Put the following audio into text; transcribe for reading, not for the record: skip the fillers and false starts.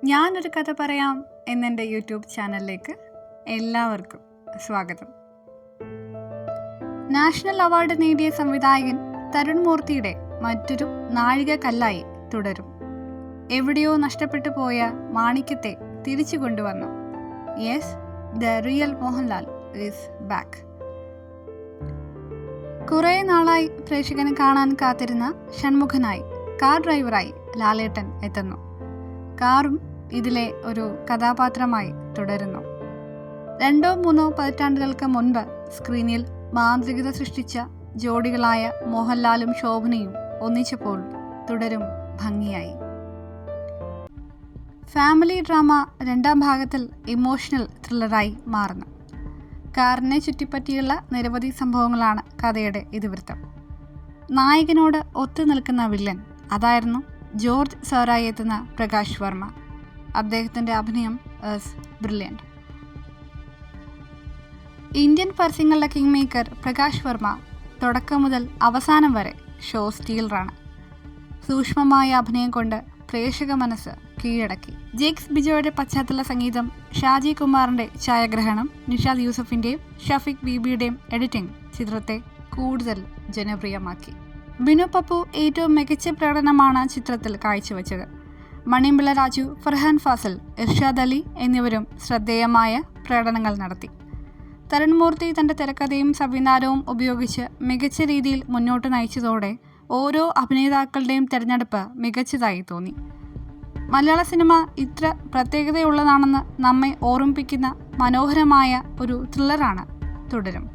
ഞാനൊരു കഥ പറയാം എന്നെൻ്റെ യൂട്യൂബ് ചാനലിലേക്ക് എല്ലാവർക്കും സ്വാഗതം. നാഷണൽ അവാർഡ് നേടിയ സംവിധായകൻ തരുൺ മൂർത്തിയുടെ മറ്റൊരു നാഴികക്കല്ലായി തുടരും. എവിടെയോ നഷ്ടപ്പെട്ടു പോയ മാണിക്യത്തെ തിരിച്ചു കൊണ്ടുവന്നു. Yes, the real Mohanlal is back. കുറേ നാളായി പ്രേക്ഷകന് കാണാൻ കാത്തിരുന്ന ഷൺമുഖനായി കാർ ഡ്രൈവറായി ലാലേട്ടൻ എത്തുന്നു. കാറും ഇതിലെ ഒരു കഥാപാത്രമായി തുടരുന്നു. 2-3 പതിറ്റാണ്ടുകൾക്ക് മുൻപ് സ്ക്രീനിൽ മാന്ത്രികത സൃഷ്ടിച്ച ജോഡികളായ മോഹൻലാലും ശോഭനയും ഒന്നിച്ചപ്പോൾ തുടരും ഭംഗിയായി. ഫാമിലി ഡ്രാമ 2ാം ഭാഗത്തിൽ ഇമോഷണൽ ത്രില്ലറായി മാറുന്നു. കാറിനെ ചുറ്റിപ്പറ്റിയുള്ള നിരവധി സംഭവങ്ങളാണ് കഥയുടെ ഇതിവൃത്തം. നായകനോട് ഒത്തു നിൽക്കുന്ന വില്ലൻ, അതായിരുന്നു ജോർജ് സാറായി എത്തുന്ന പ്രകാശ് വർമ്മ. അദ്ദേഹത്തിൻ്റെ അഭിനയം ഈസ് ബ്രില്യൻറ്റ്. ഇന്ത്യൻ പരസ്യങ്ങളുടെ കിങ് മേക്കർ പ്രകാശ് വർമ്മ തുടക്കം മുതൽ അവസാനം വരെ ഷോ സ്റ്റീലറാണ്. സൂക്ഷ്മമായ അഭിനയം കൊണ്ട് പ്രേക്ഷക മനസ്സ് കീഴടക്കി. ജെയ്ക്സ് ബിജോയുടെ പശ്ചാത്തല സംഗീതം, ഷാജി കുമാറിൻ്റെ ഛായാഗ്രഹണം, നിഷാദ് യൂസഫിൻ്റെയും ഷഫീഖ് ബീബിയുടെയും എഡിറ്റിംഗ് ചിത്രത്തെ കൂടുതൽ ജനപ്രിയമാക്കി. ബിനു പപ്പു ഏറ്റവും മികച്ച പ്രകടനമാണ് ചിത്രത്തിൽ കാഴ്ചവെച്ചത്. മണിമ്പിള്ള രാജു, ഫർഹാൻ ഫാസിൽ, ഇർഷാദ് അലി എന്നിവരും ശ്രദ്ധേയമായ പ്രകടനങ്ങൾ നടത്തി. തരുൺ മൂർത്തി തൻ്റെ തിരക്കഥയും സംവിധാനവും ഉപയോഗിച്ച് മികച്ച രീതിയിൽ മുന്നോട്ട് നയിച്ചതോടെ ഓരോ അഭിനേതാക്കളുടെയും തിരഞ്ഞെടുപ്പ് മികച്ചതായി തോന്നി. മലയാള സിനിമ ഇത്ര പ്രത്യേകതയുള്ളതാണെന്ന് നമ്മെ ഓർമ്മിപ്പിക്കുന്ന മനോഹരമായ ഒരു ത്രില്ലറാണ് തുടരും.